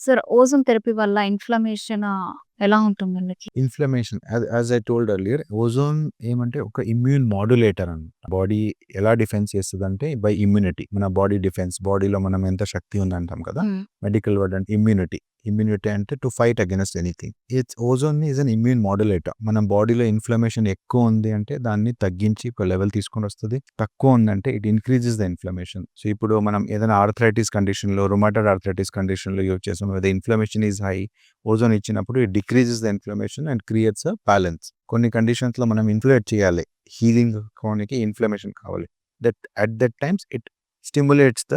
Sir ozone therapy వల్ల inflammation ఎలా ఉంటుంది వాళ్ళకి? Inflammation as I told earlier ozone ఏమంటే ఒక ఇమ్యూన్ మాడ్యులేటర్ అన్నమాట. బాడీ ఎలా డిఫెన్స్ చేస్తదంటే బై ఇమ్యూనిటీ. మన బాడీ డిఫెన్స్ బాడీలో మనం ఎంత శక్తి ఉందంటాం కదా! హ్మ్. మెడికల్ వర్డ్ అంటే ఇమ్యూనిటీ. ఇమ్యూనిటీ అంటే to fight against anything. Ozone is an immune modulator. మన బాడీలో ఇన్‌ఫ్లమేషన్ ఎక్కువ ఉంది అంటే దాన్ని తగ్గించి ఒక లెవెల్ తీసుకొనొస్తది. తక్కువ ఉందంటే it increases the inflammation. So, ఇప్పుడు మనం ఏదైనా ఆర్థరైటిస్ కండిషన్‌లో, రుమటాయిడ్ ఆర్థరైటిస్ కండిషన్‌లో యూజ్ చేస్తాం. The inflammation is high. Ozone ఇచ్చినప్పుడు it decreases the inflammation and creates a balance. కొన్ని కండిషన్స్‌లో మనం ఇన్‌ఫ్లేట్ చేయాలి. హీలింగ్ కానికి ఇన్‌ఫ్లమేషన్ కావాలి. At that times it stimulates the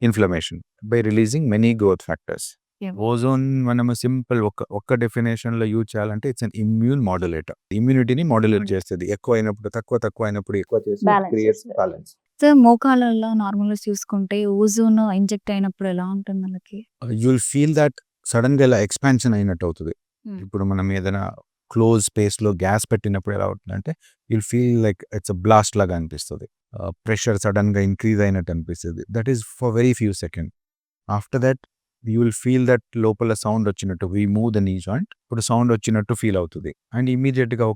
inflammation by releasing many growth factors. Yeah! Ozone మనము simple ఒక్క డెఫినిషన్‌లో యూజ్ చేయాలంటే ఇట్స్ అన్ ఇమ్యూన్ మాడ్యులేటర్. ఇమ్యూనిటీని మాడ్యులేట్ చేస్తది. ఎక్కువైనప్పుడు తక్కువ, తక్కువైనప్పుడు ఎక్కువ చేసి బ్యాలెన్స్ క్రియేట్స్ చేస్తది. బ్యాలెన్స్. సార్ మోకాళ్ళలో నార్మల్‌గా చూసుకుంటే ఓజోన్ ఇంజెక్ట్ అయినప్పుడు ఎలా ఉంటుంది వాళ్ళకి? యూ విల్ ఫీల్ దట్ సడెన్‌గా ఇలా ఎక్స్‌పాన్షన్ అయినట్టు అవుతది. హ్మ్. ఇప్పుడు మనం ఏదైనా క్లోజ్ స్పేస్‌లో గ్యాస్ పెట్టినప్పుడు ఎలా అవుతుందంటే you'll feel like it's a blast లాగా అనిపిస్తది. ప్రెషర్ సడెన్‌గా ఇంక్రీజ్ అయినట్టు అనిపిస్తది. That is for very few second. After that you will feel that లోపల సౌండ్ వచ్చినట్టు we move the knee joint. ఇప్పుడు సౌండ్ వచ్చినట్టు ఫీల్ అవుతది. అండ్ ఇమ్మీడియేట్‌గా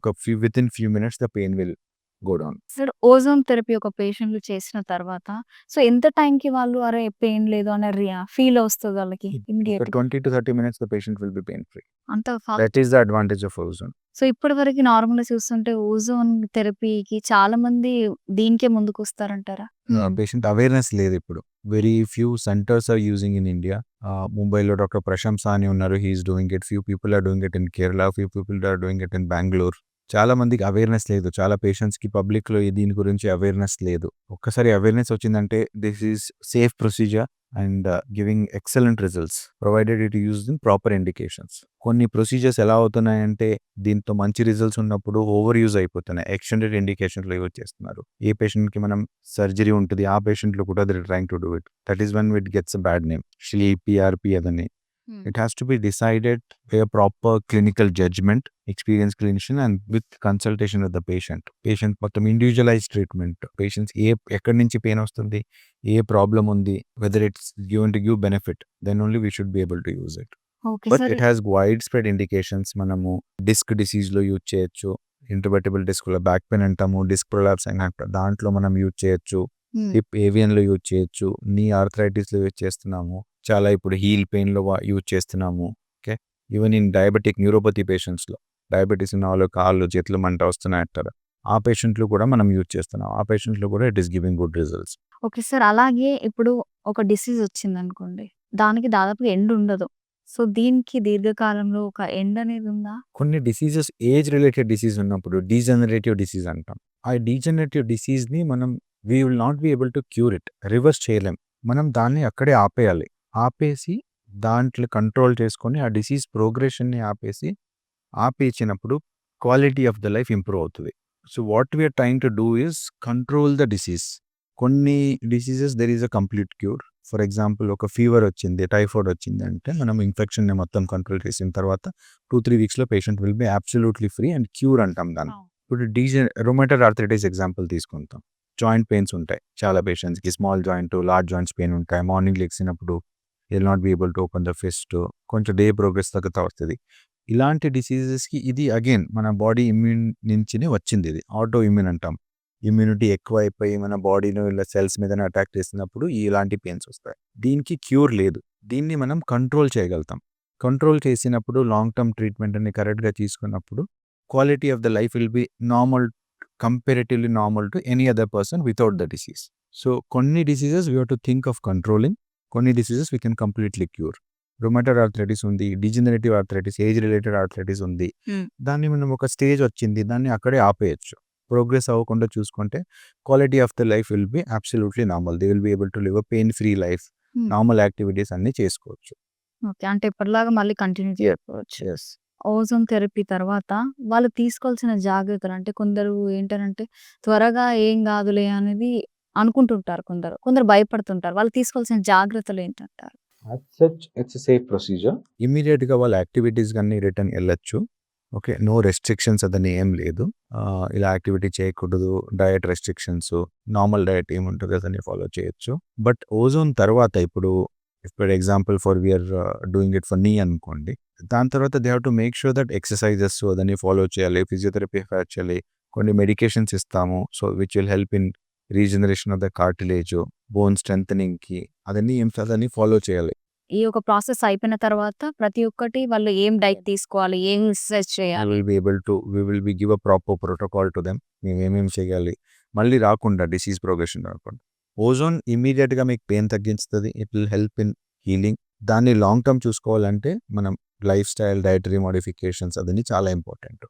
within few minutes the pain will go down. Sir ozone therapy ఒక పేషెంట్‌లు చేసిన తర్వాత సో ఎంత టైంకి వాళ్ళు అరే! పెయిన్ లేదు అనే ఫీల్ వస్తది వాళ్ళకి ఒక ఇమ్మీడియేట్‌గా? 20-30 minutes the patient will be pain free. అంత fast. That is the advantage of ozone. So ఇప్పటివరకు నార్మల్‌గా చూస్తుంటే ఓజోన్ థెరపీకి చాలామంది దీనికే ముందుకొస్తారంటారా? పేషెంట్ అవేర్‌నెస్ లేదిప్పుడు. Very few centres are using in India. ముంబైలో డాక్టర్ ప్రశంస అని ఉన్నారు. He is doing it. Few people are doing it in Kerala. Few people are doing it in Bengaluru. చాలా మందికి అవేర్‌నెస్ లేదు. చాలా పేషెంట్స్‌కి పబ్లిక్‌లో దీని గురించి అవేర్‌నెస్ లేదు. ఒక్కసారి అవేర్‌నెస్ వచ్చిందంటే this is safe procedure and giving excellent results provided it used in proper indications. కొన్ని ప్రొసీజర్స్ ఎలా అవుతున్నాయంటే దీంతో మంచి రిజల్ట్స్ ఉన్నప్పుడు ఓవర్ యూజ్ అయిపోతున్నాయి. ఎక్స్టెండెడ్ ఇండికేషన్స్‌లో యూజ్ చేస్తున్నారు. ఏ పేషెంట్‌కి మనం సర్జరీ ఉంటది. ఆ పేషెంట్‌లో కూడా they are trying to do it. That is when it gets a bad name. PRP అదని. Hmm. It has to be decided by a proper clinical judgment, experienced clinician and with consultation with the patient. Patient మొత్తం individualized treatment. Patients ఎక్కడి నుంచి pain వస్తుంది, ఏ problem ఉంది, whether it's given to give benefit, then only we should be able to use it. Okay but sir. It has wide spread indications. మనము disc డిసీజ్లో use చేయొచ్చు. Intervertebral డిస్క్లో back pain అంటాము. డిస్క్ ప్రొలాప్స్ అయినా దాంట్లో మనం use చేయొచ్చు. హ్మ్. హిప్ ఏవియన్లో యూజ్ చేయొచ్చు. నీ ఆర్థరైటిస్లో యూజ్ చేస్తున్నాము. చాలా ఇప్పుడు హీల్ పెయిన్‌లో యూజ్ చేస్తున్నాము. Okay. Even in diabetic neuropathy పేషెంట్స్‌లో డయాబెటిస్ ఉన్న వాళ్ళు కాళ్ళు, చేతులు మంట వస్తున్నాయంటారు. ఆ పేషెంట్‌లో కూడా మనం యూజ్ చేస్తున్నాం. ఆ పేషెంట్‌లో కూడా it is giving good results. Okay sir. అలాగే ఇప్పుడు ఒక డిసీజ్ వచ్చిందనుకోండి. దానికి దాదాపుగా ఎండ్ ఉండదు. సో దీనికి దీర్ఘకాలంలో ఒక ఎండ్ అనేది ఉందా? కొన్ని డిసీజెస్ ఏజ్ రిలేటెడ్ డిసీజ్ ఉన్నప్పుడు డీజనరేటివ్ డిసీజ్ అంటాం. ఆ డీజనరేటివ్ డిసీజ్‌ని మనం we will not be able to cure it. Reverse చేయలేం. మనం దాన్ని అక్కడే ఆపేయాలి. ఆపేసి దాంట్లో కంట్రోల్ చేసుకొని ఆ డిసీజ్ ప్రోగ్రెషన్‌ని ఆపేసినప్పుడు quality of the life improve అవుతది. So, what we are trying to do is control the disease. కొన్ని diseases there is a complete cure. For example ఒక ఫీవర్ వచ్చింది, టైఫాయిడ్ వచ్చిందంటే మనం ఇన్ఫెక్షన్‌ని మొత్తం కంట్రోల్ చేసిన తర్వాత 2-3 వీక్స్‌లో patient will be absolutely free and cure అంటాం దాన్ని. అవును. ఇప్పుడు రొమాటైడ్ ఆర్థరైటిస్ ఎగ్జాంపుల్ తీసుకుంటాం. జాయింట్ పెయిన్స్ ఉంటాయి. చాలా పేషెంట్స్‌కి small joint, large joints pain ఉంటాయి. మార్నింగ్ లెగిసినప్పుడు will not be able to open the fist. కొంచెం డే ప్రోగ్రెస్ తగ్గుతా వస్తది. ఇలాంటి డిసీజెస్‌కి ఇది అగైన్ మన బాడీ ఇమ్యూన్ నుంచినే వచ్చింది ఇది. ఆటో ఇమ్యూన్ అంటాం. ఇమ్యూనిటీ ఎక్కువైపోయి మన బాడీలో ఇలా సెల్స్ మీదనే అటాక్ చేసినప్పుడు ఇలాంటి పెయిన్స్ వస్తాయి. దీనికి క్యూర్ లేదు. దీన్ని మనం కంట్రోల్ చేయగలుగుతాం. కంట్రోల్ చేసినప్పుడు లాంగ్ టర్మ్ ట్రీట్మెంట్‌ని కరెక్ట్‌గా తీసుకున్నప్పుడు quality of the life will be normal, comparatively normal to any other person without the disease. So, కొన్ని diseases we have to think of controlling. కొన్ని diseases we can completely cure. Rheumatoid arthritis ఉంది. Degenerative arthritis, age related arthritis ఉంది. Hmm. దాన్ని మనం ఒక stage వచ్చింది. దాన్ని అక్కడే ఆపేయొచ్చు. ప్రోగ్రెస్ అవ్వకుండా చూసుకుంటే quality of the life will be absolutely normal. They will be able to live a pain free life. హ్మ్. నార్మల్ యాక్టివిటీస్ అన్నీ చేసుకోవచ్చు. ఓకే. అంటే ఇప్పటిలాగా మళ్ళీ కంటిన్యూ చేసుకోవచ్చు. యెస్. ఓజోన్ థెరపీ తర్వాత వాళ్ళు తీసుకోవాల్సిన జాగ్రత్తలు అంటే కొందరు ఏంటనంటే త్వరగా ఏం గాదులే అనేది అనుకుంటుంటారు కొందరు. కొందరు భయపడుతుంటారు. వాళ్ళు తీసుకోవాల్సిన జాగ్రత్తలు ఏంటంటారు? As such it's a safe procedure. ఇమ్మీడియేట్‌గా వాళ్ళ యాక్టివిటీస్ అన్నీ రిటర్న్ ఎళ్ళొచ్చు. ఓకే. నో రెస్ట్రిక్షన్స్ అదని ఏం లేదు. ఇలా యాక్టివిటీ చేయకూడదు. డయట్ రెస్ట్రిక్షన్స్, నార్మల్ డయట్ ఏముంటదో అదని ఫాలో చేయొచ్చు. బట్ ఓజోన్ తర్వాత ఇప్పుడు for example we're doing it for knee అనుకోండి, దాని తర్వాత they have to make sure that exercises అదని ఫాలో చేయాలి, ఫిజియోథెరపీ చేయాలి, కొన్ని మెడికేషన్స్ ఇస్తాము, so which will help in regeneration of the cartilage, bone స్ట్రెంథనింగ్కి, అదని ఫాలో చేయాలి. ఈ ఒక ప్రాసెస్ అయిపోయిన తర్వాత ప్రతి ఒక్కటి వాళ్ళు ఏం డైట్ తీసుకోవాలి, ఏం ఎక్సర్సైజ్ చేయాలి? we will be give a proper protocol to them. మేము ఏమేమి చేయాలి, మళ్ళీ రాకుండా డిసీజ్ ప్రోగ్రెషన్ రాకుండా. ఓజోన్ ఇమీడియట్గా మీకు పెయిన్ తగ్గిస్తుంది, it will help in healing. దాన్ని లాంగ్ టర్మ్ చూసుకోవాలంటే మనం లైఫ్ స్టైల్, డైటరీ మోడిఫికేషన్స్ అదని చాలా ఇంపార్టెంట్.